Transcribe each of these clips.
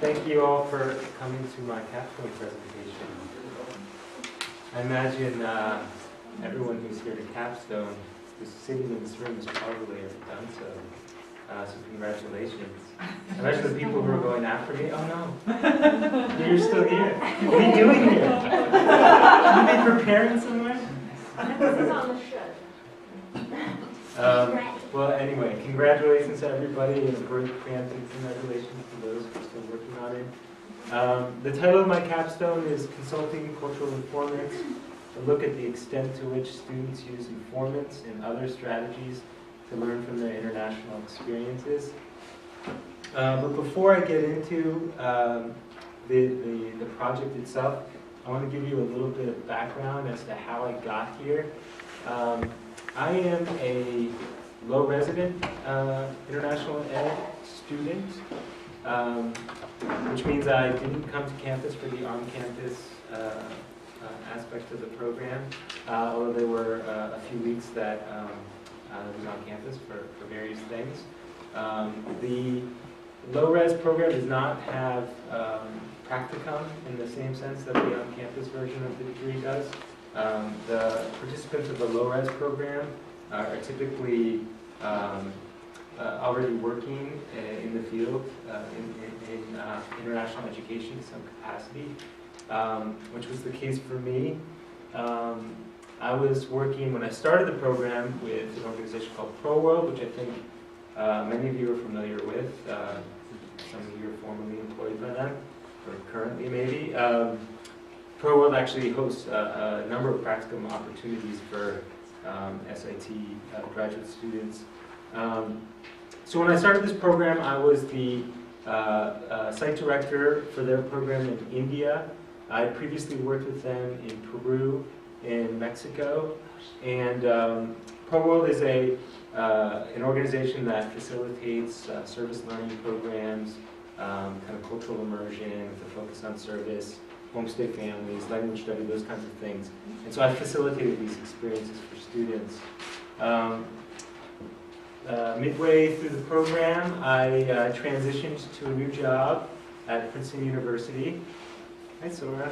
Thank you all for coming to my Capstone presentation. I imagine everyone who's here to Capstone, who's sitting in this room, has probably already done so. So congratulations. I imagine the people who are going after me, oh no, you're still here. What are you doing here? Should you be preparing somewhere? This is on the show. Well, anyway, congratulations to everybody, and a preemptive congratulations to those who are still working on it. The title of my capstone is Consulting Cultural Informants, a look at the extent to which students use informants and other strategies to learn from their international experiences. But before I get into the project itself, I want to give you a little bit of background as to how I got here. I am a low resident international ed student, which means I didn't come to campus for the on-campus aspect of the program, although there were a few weeks that I was on campus for various things. The low-res program does not have practicum in the same sense that the on-campus version of the degree does. The participants of the low-res program are typically already working in the field in international education to some capacity, which was the case for me. I was working, when I started the program, with an organization called ProWorld, which I think many of you are familiar with. Some of you are formerly employed by them, or currently maybe. ProWorld actually hosts a number of practicum opportunities for S.I.T. Graduate students. So when I started this program, I was the site director for their program in India. I previously worked with them in Peru, in Mexico, and ProWorld is an organization that facilitates service learning programs, kind of cultural immersion with a focus on service, homestay families, language study, those kinds of things. And so I facilitated these experiences for students. Midway through the program, I transitioned to a new job at Princeton University. Hi, Sora.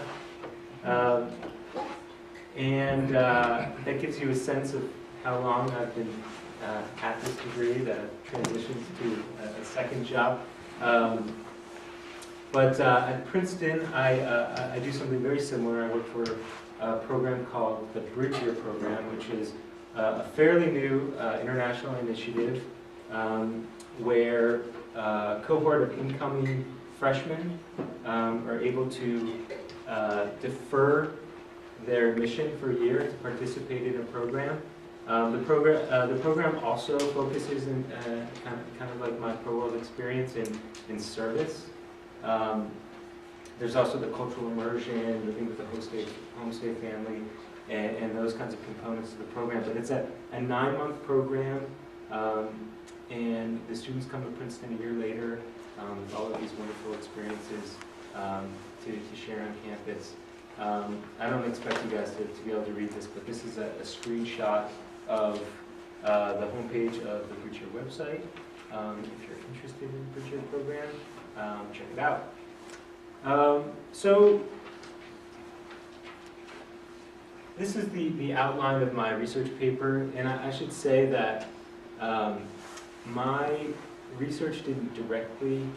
And that gives you a sense of how long I've been at this degree, that I've transitioned to a second job. But at Princeton, I do something very similar. I work for a program called the Bridge Year Program, which is a fairly new international initiative where a cohort of incoming freshmen are able to defer their admission for a year to participate in a program. The program also focuses in kind of like my ProWorld experience in service. There's also the cultural immersion, living with the homestay family, and those kinds of components of the program. But it's a 9-month program, and the students come to Princeton a year later with all of these wonderful experiences to share on campus. I don't expect you guys to be able to read this, but this is a screenshot of the homepage of the Bridge Year website. If you're interested in the Bridge Year program, check it out. So this is the outline of my research paper, and I should say that my research didn't directly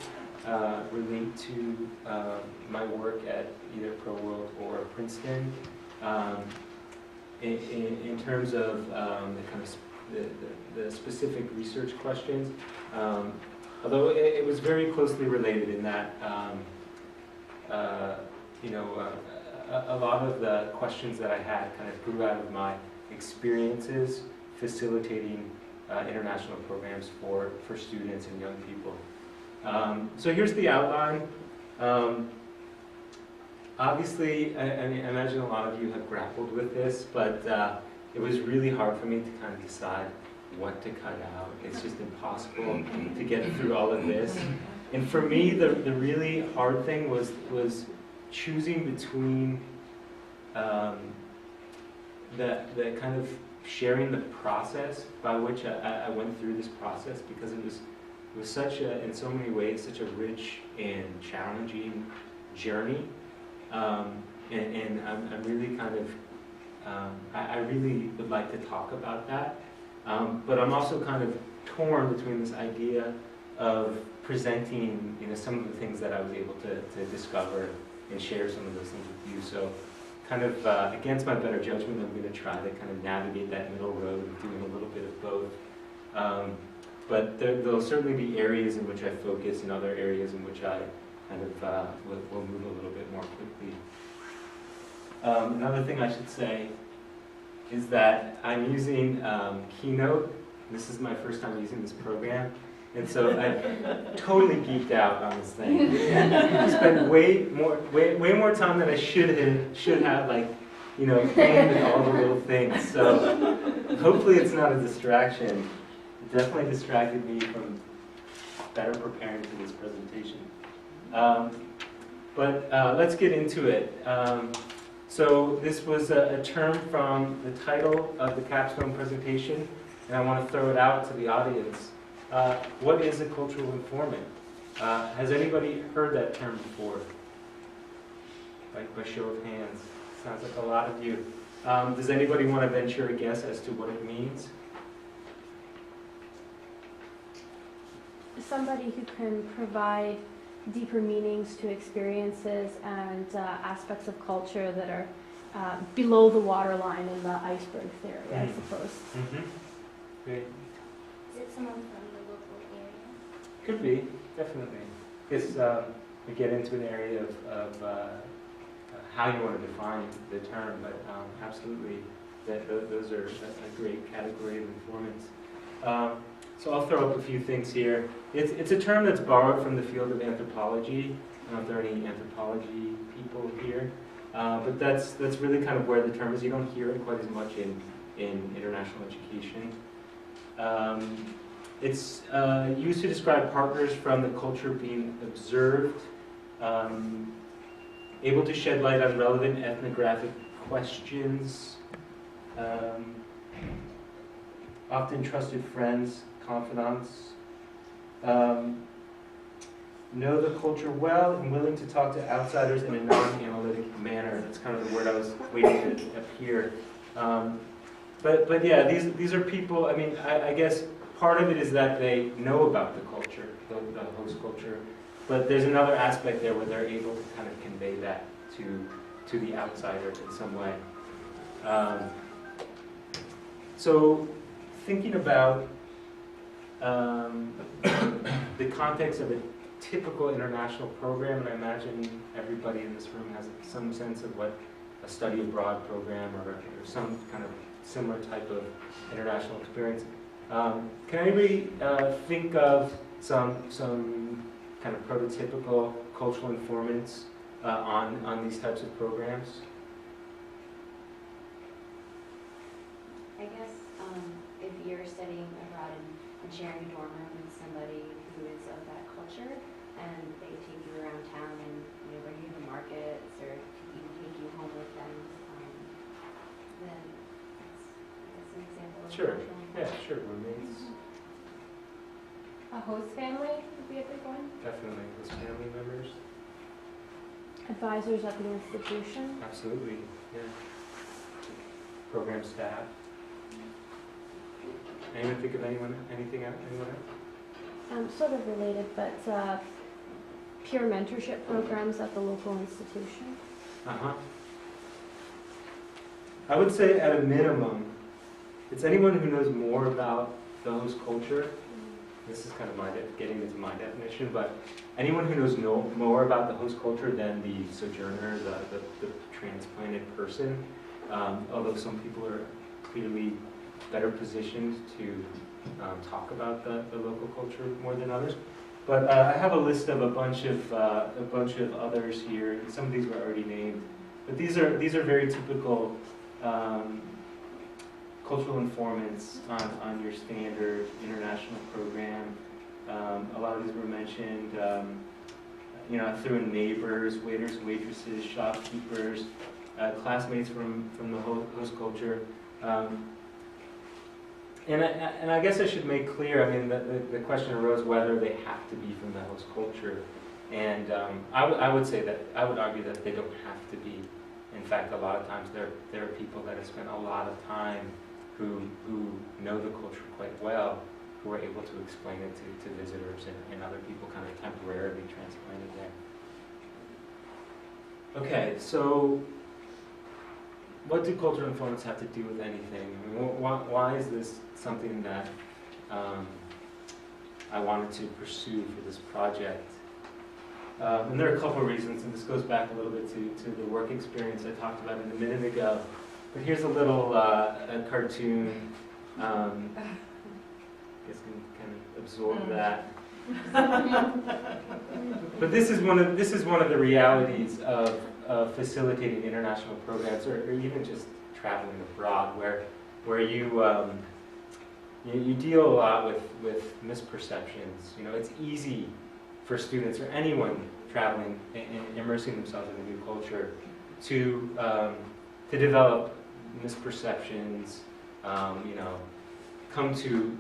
relate to my work at either ProWorld or Princeton in terms of the specific research questions. Although it was very closely related in that, a lot of the questions that I had kind of grew out of my experiences facilitating international programs for students and young people. So here's the outline. Obviously, I imagine a lot of you have grappled with this, but it was really hard for me to kind of decide what to cut out. It's just impossible to get through all of this. And for me, the really hard thing was choosing between the kind of sharing the process by which I went through this process, because it was It was such a, in so many ways, such a rich and challenging journey. And I'm really kind of, I really would like to talk about that. But I'm also kind of torn between this idea of presenting, some of the things that I was able to discover and share some of those things with you. So kind of against my better judgment, I'm going to try to kind of navigate that middle road, doing a little bit of both. But there'll certainly be areas in which I focus and other areas in which I kind of will move a little bit more quickly. Another thing I should say is that I'm using Keynote. This is my first time using this program. And so I've totally geeked out on this thing. I spent way more time than I should have, like, playing with all the little things. So hopefully it's not a distraction. It definitely distracted me from better preparing for this presentation. But let's get into it. So this was a term from the title of the Capstone presentation, and I want to throw it out to the audience. What is a cultural informant? Has anybody heard that term before? Like by show of hands. Sounds like a lot of you. Does anybody want to venture a guess as to what it means? Somebody who can provide deeper meanings to experiences and aspects of culture that are below the waterline in the iceberg theory, I suppose. Mm-hmm. Great. Is it someone from the local area? Could be, definitely. Because we get into an area of how you want to define the term, but absolutely, those are a great category of informants. So I'll throw up a few things here. It's a term that's borrowed from the field of anthropology. I don't know if there are any anthropology people here, but that's really kind of where the term is. You don't hear it quite as much in international education. It's used to describe partners from the culture being observed, able to shed light on relevant ethnographic questions, often trusted friends, confidants, know the culture well and willing to talk to outsiders in a non-analytic manner. That's kind of the word I was waiting to appear. But yeah, these are people, I guess part of it is that they know about the culture, the host culture, but there's another aspect there where they're able to kind of convey that to the outsider in some way. So thinking about the context of a typical international program, and I imagine everybody in this room has some sense of what a study abroad program or some kind of similar type of international experience. Can anybody think of some kind of prototypical cultural informants on these types of programs? I guess if you're studying abroad and sharing a dorm room with somebody who is of that culture, and they take you around town and bring you to markets or even take you home with them, then that's an example of Sure. cultural Yeah, sure. Roommates, A host family would be a big one. definitely. Those family members, Advisors at the institution. absolutely. Yeah. Program staff. Anyone think of anyone else? Sort of related, but peer mentorship programs at the local institution. I would say at a minimum, it's anyone who knows more about the host culture. This is kind of getting into my definition, but anyone who knows more about the host culture than the sojourner, the transplanted person, although some people are clearly better positioned to talk about the local culture more than others. But I have a list of a bunch of others here. Some of these were already named, but these are very typical cultural informants on your standard international program. A lot of these were mentioned. I threw in neighbors, waiters, waitresses, shopkeepers, classmates from the host culture. And I guess I should make clear, I mean, the question arose whether they have to be from the host culture. And I would say that, I would argue that they don't have to be. In fact, a lot of times there are people that have spent a lot of time who know the culture quite well, who are able to explain it to visitors and other people kind of temporarily transplanted there. Okay, so what do cultural influence have to do with anything? I mean, why is this something that I wanted to pursue for this project? And there are a couple of reasons, and this goes back a little bit to the work experience I talked about a minute ago. But here's a little a cartoon. I guess can kind of absorb that. But this is one of the realities of facilitating international programs, or even just traveling abroad, where you deal a lot with misperceptions. You know, it's easy for students or anyone traveling and immersing themselves in a new culture to develop misperceptions, you know, come to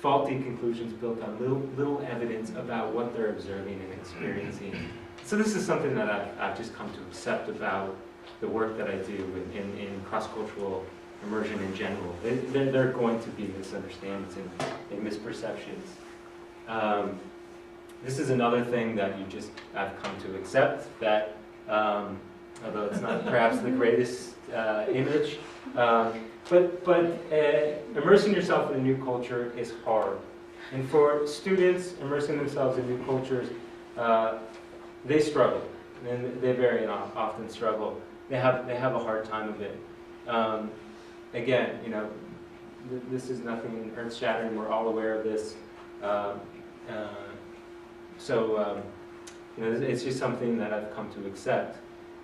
faulty conclusions built on little evidence about what they're observing and experiencing. So this is something that I've just come to accept about the work that I do in cross-cultural immersion in general. There are going to be misunderstandings and misperceptions. This is another thing that I've come to accept, that although it's not perhaps the greatest image, but immersing yourself in a new culture is hard. And for students immersing themselves in new cultures, they struggle, and they very often struggle. They have a hard time of it. Again, you know, this is nothing earth-shattering. We're all aware of this. You know, it's just something that I've come to accept.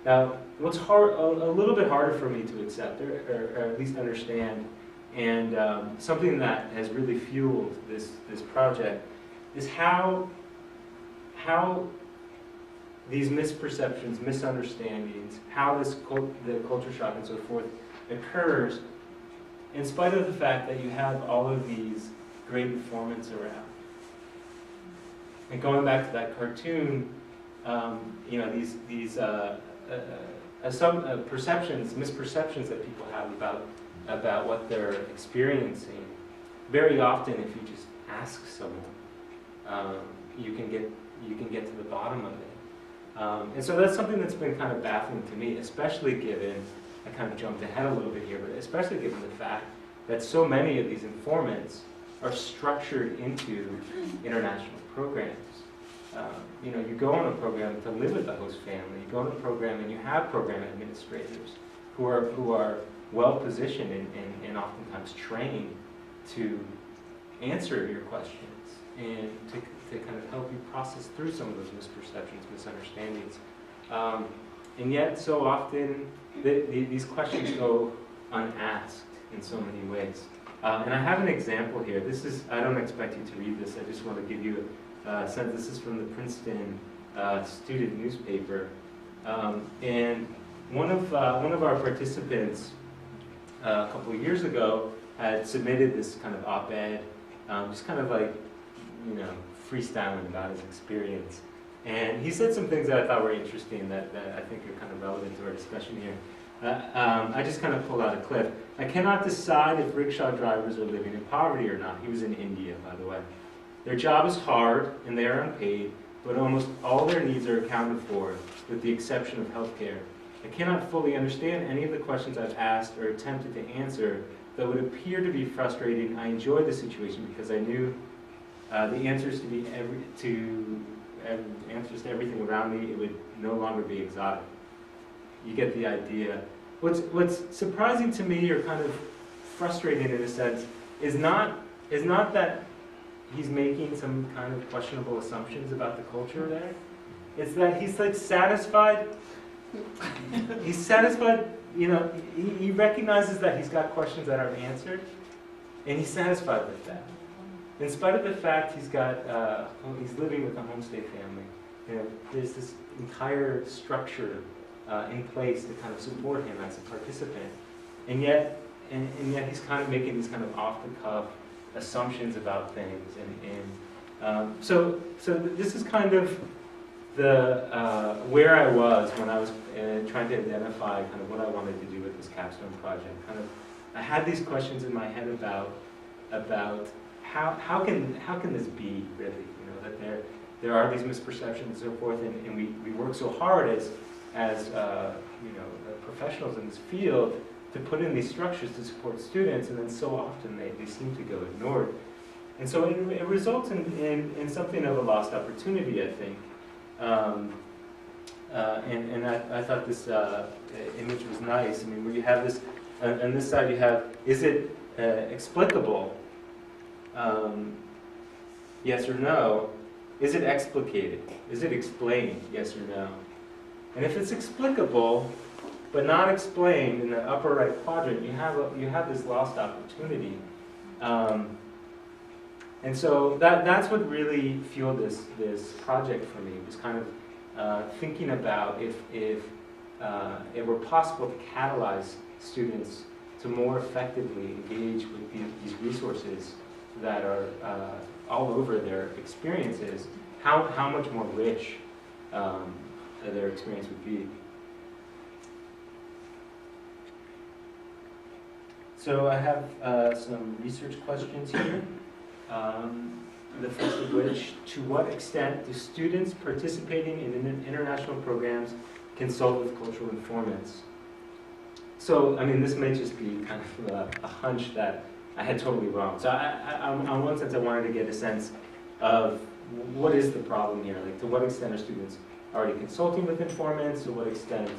Now, what's hard, a little bit harder for me to accept, or at least understand, and something that has really fueled this project, is how these misperceptions, misunderstandings, how the culture shock and so forth occurs, in spite of the fact that you have all of these great informants around. And going back to that cartoon, you know, these perceptions, misperceptions that people have about what they're experiencing. Very often, if you just ask someone, you can get to the bottom of it. And so that's something that's been kind of baffling to me, especially given, I kind of jumped ahead a little bit here, but especially given the fact that so many of these informants are structured into international programs. You know, you go on a program to live with the host family. You go on a program and you have program administrators who are well positioned and oftentimes trained to answer your questions and to kind of help you process through some of those misperceptions, misunderstandings. And yet, so often, these questions go unasked in so many ways. And I have an example here. This is, I don't expect you to read this. I just want to give you a sense. This is from the Princeton student newspaper. And one of our participants a couple of years ago had submitted this kind of op-ed, just kind of like, you know, freestyling about his experience. And he said some things that I thought were interesting that I think are kind of relevant to our discussion here. I just kind of pulled out a clip. I cannot decide if rickshaw drivers are living in poverty or not. He was in India, by the way. Their job is hard and they are unpaid, but almost all their needs are accounted for, with the exception of health care. I cannot fully understand any of the questions I've asked or attempted to answer, though it would appear to be frustrating. I enjoyed the situation because I knew the answers answers to everything around me, it would no longer be exotic. You get the idea. What's surprising to me, or kind of frustrating in a sense, is not that he's making some kind of questionable assumptions about the culture there. It's that he's like satisfied. He's satisfied, you know, he recognizes that he's got questions that aren't answered, and he's satisfied with that. In spite of the fact he's living with a homestay family, you know, there's this entire structure in place to kind of support him as a participant. And yet, and yet he's kind of making these kind of off-the-cuff assumptions about things. So this is kind of the where I was when I was trying to identify kind of what I wanted to do with this capstone project. I had these questions in my head about how can this be really? You know, that there are these misperceptions and so forth, and we work so hard as professionals in this field to put in these structures to support students, and then so often they seem to go ignored. And so it results in something of a lost opportunity, I think. And I thought this image was nice. I mean, where you have this, on this side you have, is it explicable? Yes or no? Is it explicated? Is it explained? Yes or no? And if it's explicable, but not explained in the upper right quadrant, you have this lost opportunity. And so that's what really fueled this project for me, was kind of thinking about if it were possible to catalyze students to more effectively engage with these resources that are all over their experiences, how much more rich their experience would be. So I have some research questions here. The first of which, to what extent do students participating in international programs consult with cultural informants? So, I mean, this may just be kind of a hunch that I had totally wrong. So on one sense, I wanted to get a sense of what is the problem here? Like, to what extent are students already consulting with informants? To what extent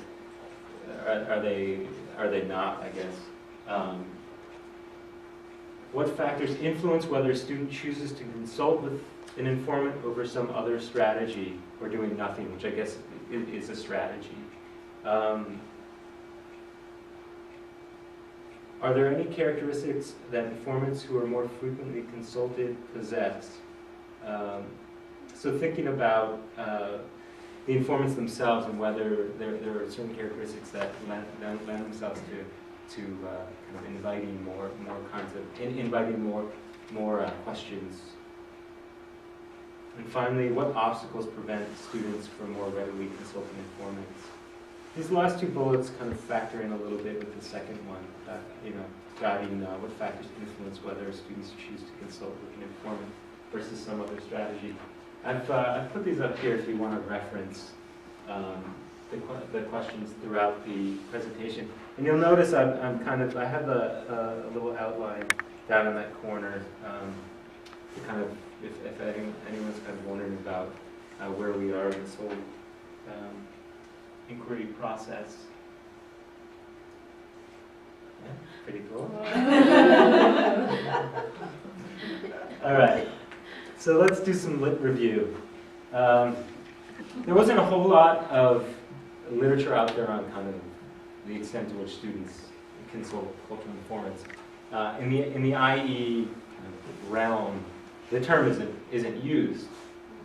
are they not, I guess? What factors influence whether a student chooses to consult with an informant over some other strategy, or doing nothing, which I guess is a strategy? Are there any characteristics that informants who are more frequently consulted possess? So thinking about the informants themselves and whether there are certain characteristics that lend themselves to kind of inviting more kinds of inviting more questions. And finally, what obstacles prevent students from more readily consulting informants? These last two bullets kind of factor in a little bit with the second one, guiding what factors influence whether students choose to consult with an informant versus some other strategy. I've put these up here if you want to reference the questions throughout the presentation. And you'll notice I have a little outline down in that corner to kind of, if anyone's kind of wondering about where we are in this whole inquiry process. Yeah, pretty cool. All right, so let's do some lit review. There wasn't a whole lot of literature out there on kind of the extent to which students consult cultural informants. In the IE kind of realm, the term isn't used,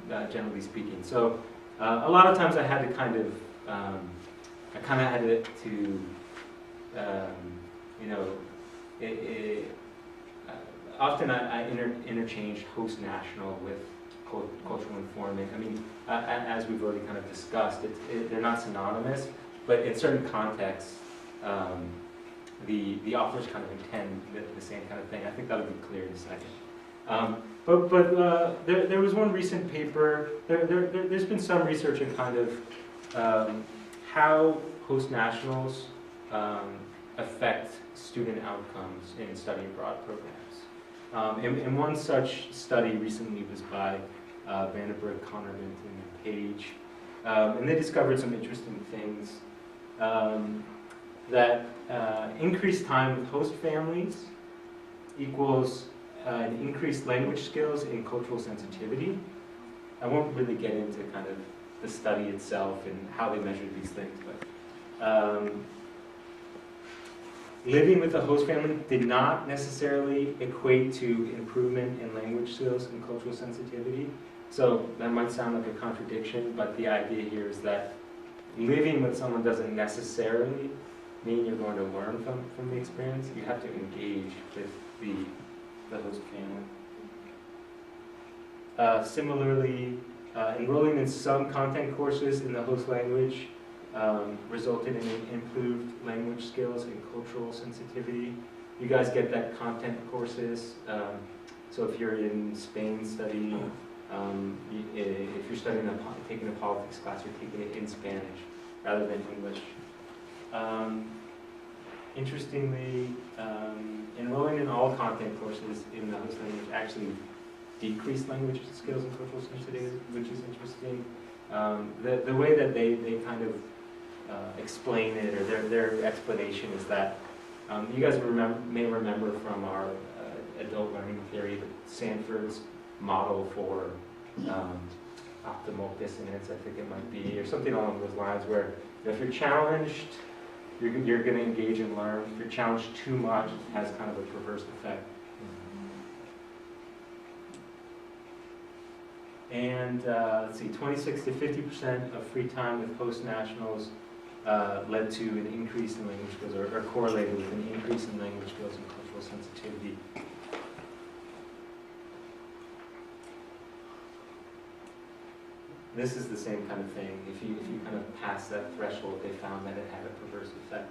generally speaking. So a lot of times I had to kind of often I interchange host national with cultural informant. I mean, as we've already kind of discussed, they're not synonymous, but in certain contexts, the authors kind of intend the same kind of thing. I think that'll be clear in a second. But there was one recent paper. There's been some research in kind of how host nationals affect student outcomes in study abroad programs. And one such study recently was by Vandenberg, Connerman, and Page. And they discovered some interesting things. That increased time with host families equals an increased language skills and cultural sensitivity. I won't really get into kind of the study itself and how they measured these things, but living with a host family did not necessarily equate to improvement in language skills and cultural sensitivity. So that might sound like a contradiction, but the idea here is that living with someone doesn't necessarily mean you're going to learn from the experience. You have to engage with the host family. Similarly, enrolling in some content courses in the host language resulted in improved language skills and cultural sensitivity. You guys get that content courses. So if you're in Spain studying, if you're studying taking a politics class, you're taking it in Spanish rather than English. Interestingly, enrolling in all content courses in the host language actually decreased language skills and cultural sensitivity, which is interesting. The way that they kind of explain it, or their explanation is that you guys may remember from our adult learning theory, Sanford's model for optimal dissonance, I think it might be, or something along those lines, where if you're challenged, you're going to engage and learn. If you're challenged too much, it has kind of a perverse effect. And let's see, 26 to 50% of free time with host nationals led to an increase in language skills, or correlated with an increase in language skills and cultural sensitivity. This is the same kind of thing. If you kind of pass that threshold, they found that it had a perverse effect.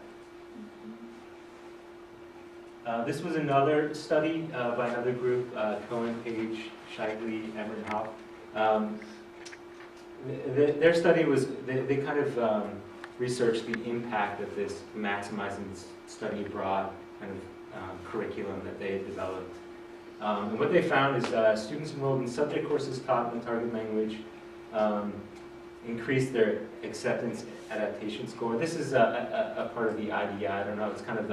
This was another study by another group, Cohen, Page, Shively, Emerenhoff. Their study was, they kind of researched the impact of this maximizing study abroad kind of curriculum that they had developed. And what they found is students enrolled in subject courses taught in the target language increased their acceptance adaptation score. This is a part of the IDI. I don't know. It's kind of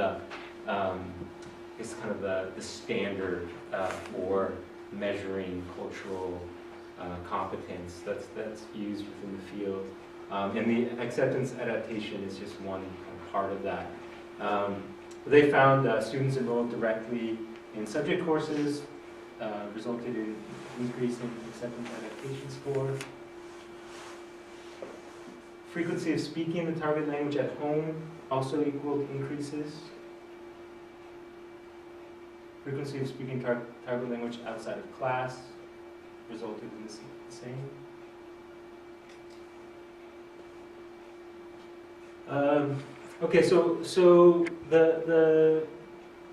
the standard for measuring cultural competence that's used within the field. And the acceptance adaptation is just one part of that. They found students enrolled directly in subject courses resulted in increase in acceptance adaptation score. Frequency of speaking the target language at home also equaled increases. Frequency of speaking target language outside of class resulted in the same. Okay, so the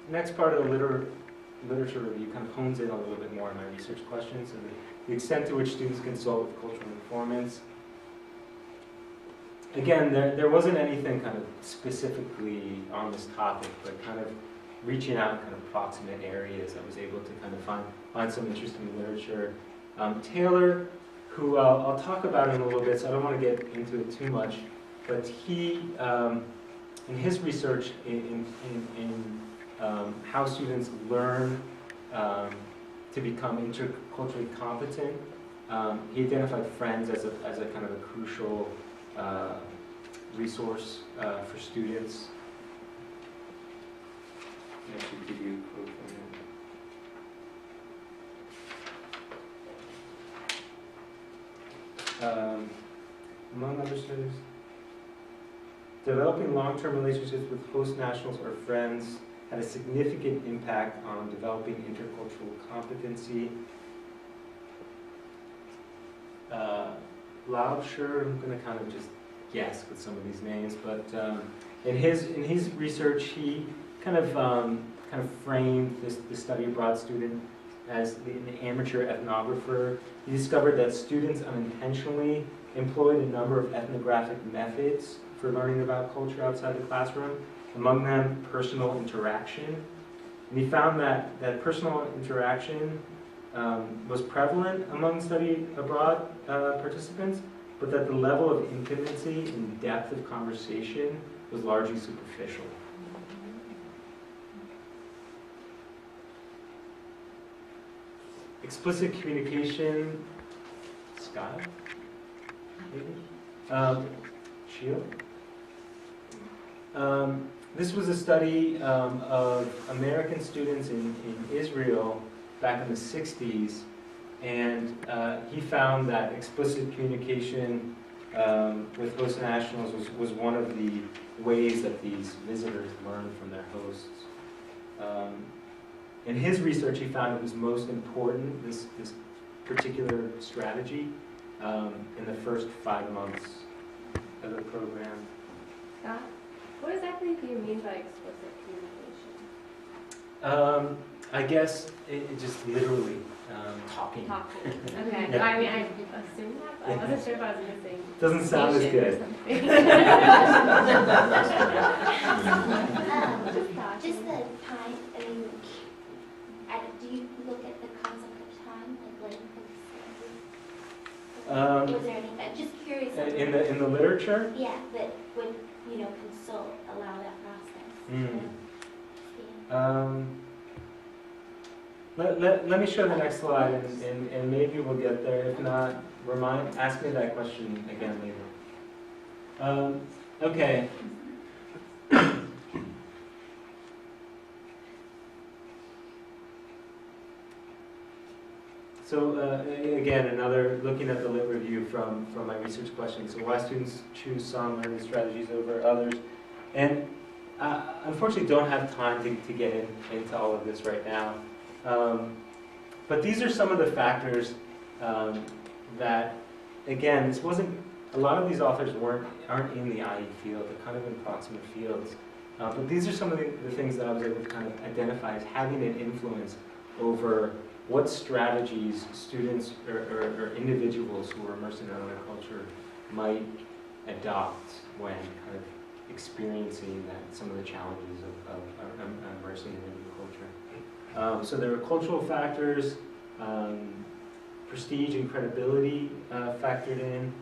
next part of the literature review kind of hones in a little bit more on my research questions and the extent to which students consult with cultural informants. Again, there wasn't anything kind of specifically on this topic, but kind of reaching out in kind of proximate areas, I was able to kind of find some interesting literature. Taylor, who I'll talk about in a little bit, so I don't want to get into it too much, but he, in his research in how students learn to become interculturally competent, he identified friends as a kind of a crucial resource for students. I should give you a quote from him. Among other studies, developing long-term relationships with host nationals or friends had a significant impact on developing intercultural competency. Laubscher, I'm going to kind of just guess with some of these names, but in his research, he kind of framed this study abroad student as an amateur ethnographer. He discovered that students unintentionally employed a number of ethnographic methods for learning about culture outside the classroom, among them personal interaction. And he found that personal interaction was prevalent among study abroad participants, but that the level of intimacy and depth of conversation was largely superficial. Explicit communication, style, maybe? Shield? This was a study of American students in Israel back in the 60s, and he found that explicit communication with host nationals was one of the ways that these visitors learn from their hosts. In his research, he found it was most important, this particular strategy, in the first 5 months of the program. Scott, what exactly do you mean by explicit communication? I guess it just literally talking. Talking. Okay. Yeah. I mean, I assumed that, but I wasn't sure if I was missing. Doesn't sound as station or good. something. Just the time, I mean, do you look at the concept of time, like length of study? Was there any, I'm just curious. In the literature? Yeah, that would, consult, allow that process. Let me show the next slide, and maybe we'll get there. If not, ask me that question again later. Okay. So again, looking at the lit review from my research questions. So why students choose some learning strategies over others, and unfortunately don't have time to get into all of this right now. But these are some of the factors that, again, this wasn't. A lot of these authors aren't in the IE field; they're kind of in proximate fields. But these are some of the things that I was able to kind of identify as having an influence over what strategies students or individuals who are immersed in another culture might adopt when kind of experiencing some of the challenges of immersing in a new culture. So there are cultural factors, prestige and credibility factored in,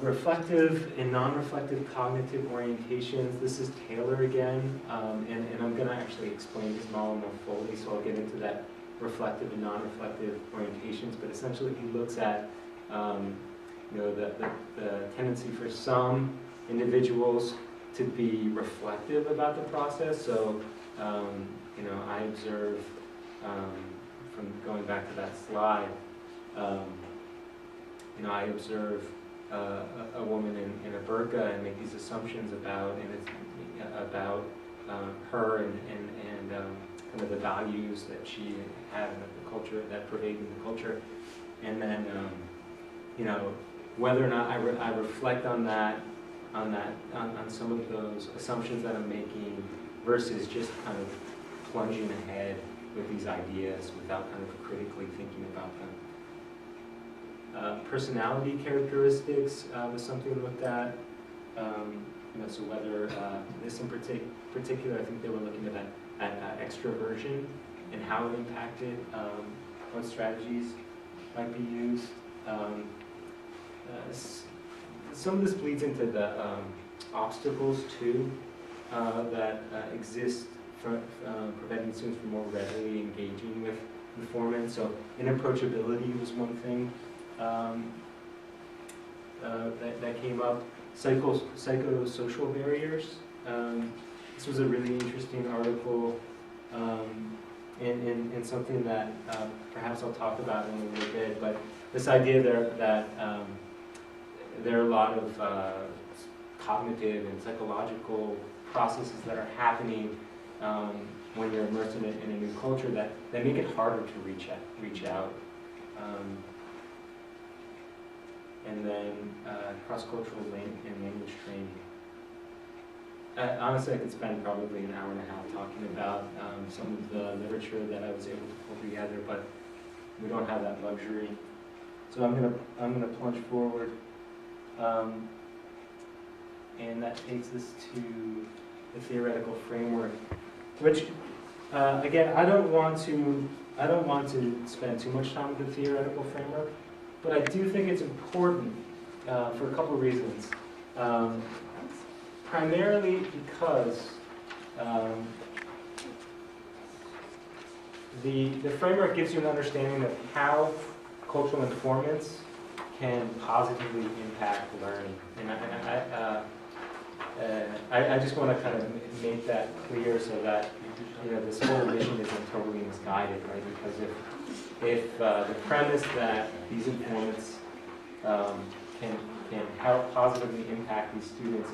reflective and non-reflective cognitive orientations. This is Taylor again, and I'm going to actually explain his model more fully, so I'll get into that reflective and non-reflective orientations, but essentially he looks at the tendency for some individuals to be reflective about the process. So I observe, from going back to that slide, I observe a woman in a burqa and make these assumptions about her and kind of the values that she had in the culture, that pervaded the culture, and then whether or not I reflect on some of those assumptions that I'm making versus just kind of plunging ahead with these ideas without kind of critically thinking about them. Personality characteristics was something looked at. So whether this in particular, I think they were looking at extroversion and how it impacted what strategies might be used. Some of this bleeds into the obstacles too that exist for preventing students from more readily engaging with informant. So inapproachability was one thing that came up. Psychosocial barriers. This was a really interesting article and something that perhaps I'll talk about in a little bit, but this idea that there are a lot of cognitive and psychological processes that are happening when you're immersed in a new culture that make it harder to reach out. And then cross-cultural and language training. Honestly, I could spend probably an hour and a half talking about some of the literature that I was able to pull together, but we don't have that luxury. So I'm gonna plunge forward, and that takes us to the theoretical framework, which again I don't want to spend too much time with the theoretical framework. But I do think it's important for a couple of reasons. Primarily because the framework gives you an understanding of how cultural informants can positively impact learning. And I just want to kind of make that clear so that this whole vision isn't totally misguided, right? Because if the premise that these informants can positively impact these students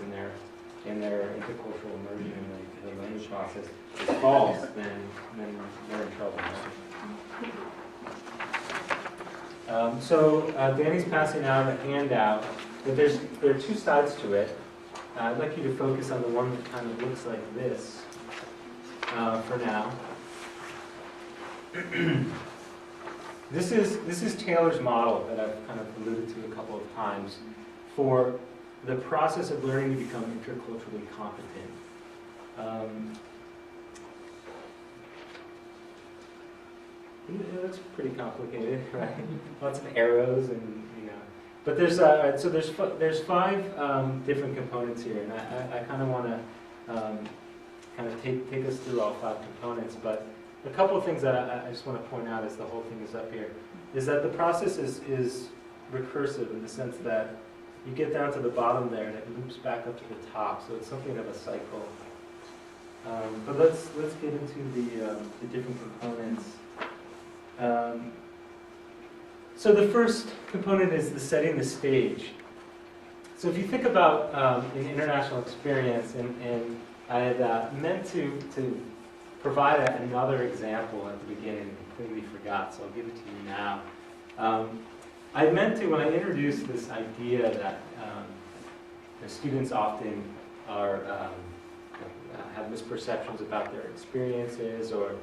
in their intercultural immersion in the learning process is false, then they're in trouble. So Danny's passing out a handout, but there are two sides to it. I'd like you to focus on the one that kind of looks like this for now. This is Taylor's model that I've kind of alluded to a couple of times for the process of learning to become interculturally competent. It looks pretty complicated, right? Lots of arrows and, but there's so there's 5 different components here, and I kind of want to kind of take us through all 5 components. But a couple of things that I just want to point out as the whole thing is up here is that the process is recursive in the sense that you get down to the bottom there and it loops back up to the top, so it's something of a cycle. But let's get into the different components. So the first component is the setting the stage. So if you think about an international experience, and I had meant to provide another example at the beginning, and completely forgot, so I'll give it to you now. I meant to, when I introduced this idea that the students often have misperceptions about their experiences, or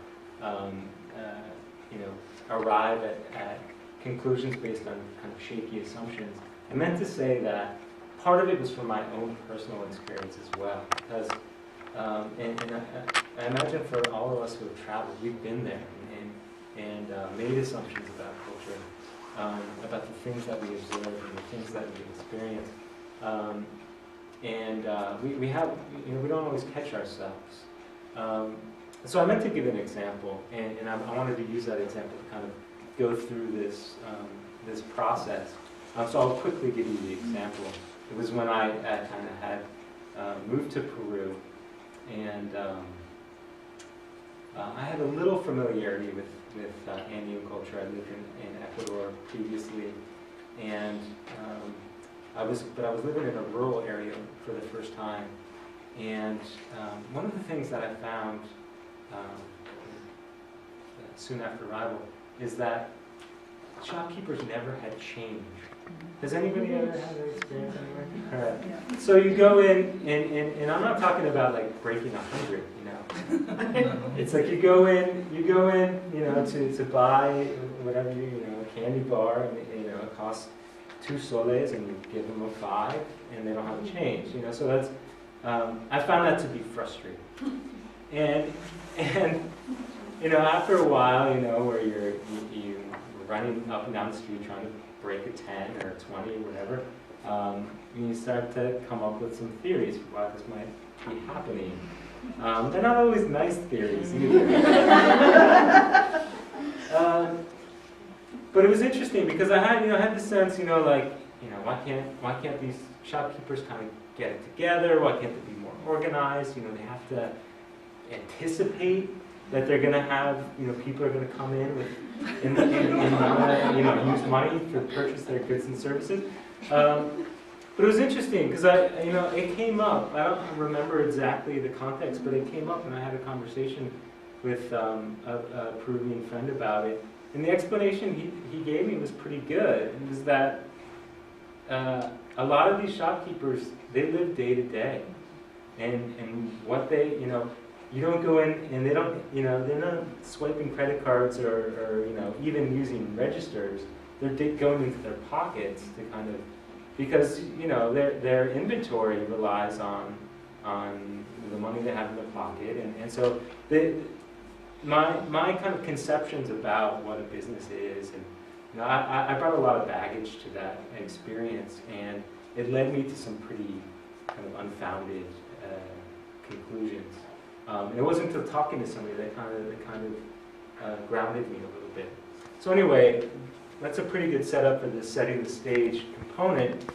arrive at conclusions based on kind of shaky assumptions. I meant to say that part of it was from my own personal experience as well, because I imagine for all of us who have traveled, we've been there and made assumptions about culture, about the things that we observe and the things that we experience, we have, we don't always catch ourselves. So I meant to give an example, and I wanted to use that example to kind of go through this this process. So I'll quickly give you the example. It was when I kind of had moved to Peru, and I had a little familiarity with Andean culture. I lived in Ecuador previously, and I was living in a rural area for the first time. And one of the things that I found soon after arrival is that shopkeepers never had change. Has anybody ever had that experience anywhere? All right. So you go in, and I'm not talking about like breaking 100, It's like you go in, to buy whatever a candy bar, and it costs 2 soles, and you give them a 5, and they don't have change. So that's I found that to be frustrating. And after a while, where you're running up and down the street trying to break a 10 or a 20 or whatever, you start to come up with some theories for why this might be happening. They're not always nice theories either. But it was interesting because I had the sense, why can't these shopkeepers kind of get it together? Why can't they be more organized? They have to anticipate that they're going to have, people are going to come in and use money to purchase their goods and services. But it was interesting because it came up. I don't remember exactly the context, but it came up, and I had a conversation with a Peruvian friend about it. And the explanation he gave me was pretty good. It was that a lot of these shopkeepers, they live day to day, and what they, you don't go in and they don't, they're not swiping credit cards or even using registers. They're going into their pockets to kind of, because their inventory relies on the money they have in their pocket, and so my kind of conceptions about what a business is, and I brought a lot of baggage to that experience, and it led me to some pretty kind of unfounded conclusions. And it wasn't until talking to somebody that kind of grounded me a little bit. So anyway, that's a pretty good setup for the setting the stage component,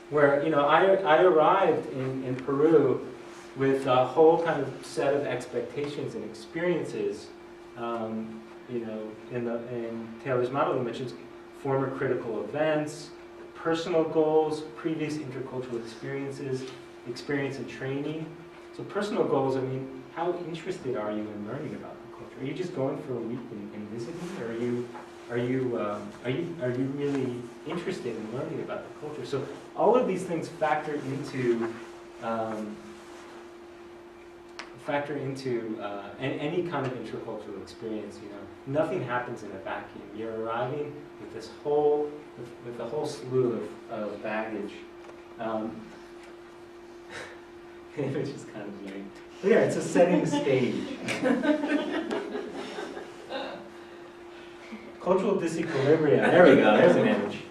where I arrived in Peru with a whole kind of set of expectations and experiences. In Taylor's model, he mentions former critical events, personal goals, previous intercultural experiences, experience and training. So personal goals, I mean, how interested are you in learning about the culture? Are you just going for a week and visiting, or are you really interested in learning about the culture? So all of these things factor into any kind of intercultural experience. You know, nothing happens in a vacuum. You're arriving with this whole with a whole slew of baggage. Which is kind of weird. But yeah, it's a setting stage. Cultural disequilibrium. There we go. There's an image.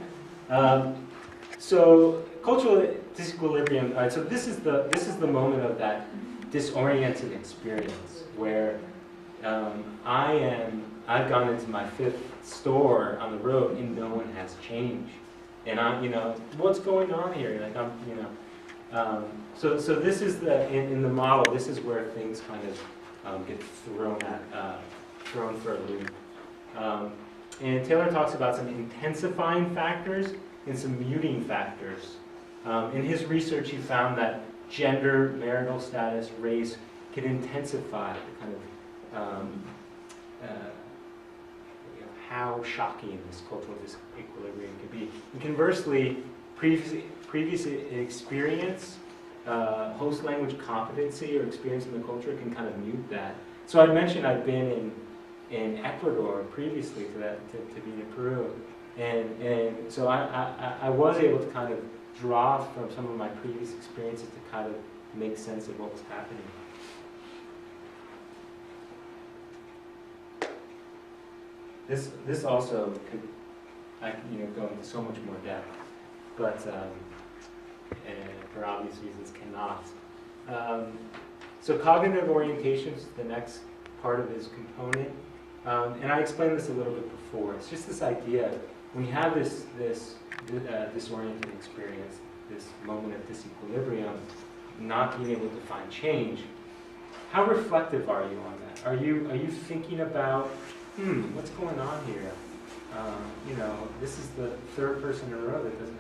So cultural disequilibrium. All right. So this is the moment of that disoriented experience where I've gone into my 5th store on the road and no one has changed, and I'm, what's going on here? Like so this is in the model. This is where things kind of get thrown for a loop. And Taylor talks about some intensifying factors and some muting factors. In his research, he found that gender, marital status, race can intensify the kind of how shocking this cultural disequilibrium can be. And conversely, previous experience, host language competency or experience in the culture can kind of mute that. So I mentioned I've been in Ecuador previously to being in Peru, and so I was able to kind of draw from some of my previous experiences to kind of make sense of what was happening. This also could, I can go into so much more depth, but for obvious reasons cannot. So cognitive orientation is the next part of his component, and I explained this a little bit before. It's just this idea when you have this disoriented experience, this moment of disequilibrium, not being able to find change. How reflective are you on that? Are you thinking about, what's going on here? This is the 3rd person in a row that doesn't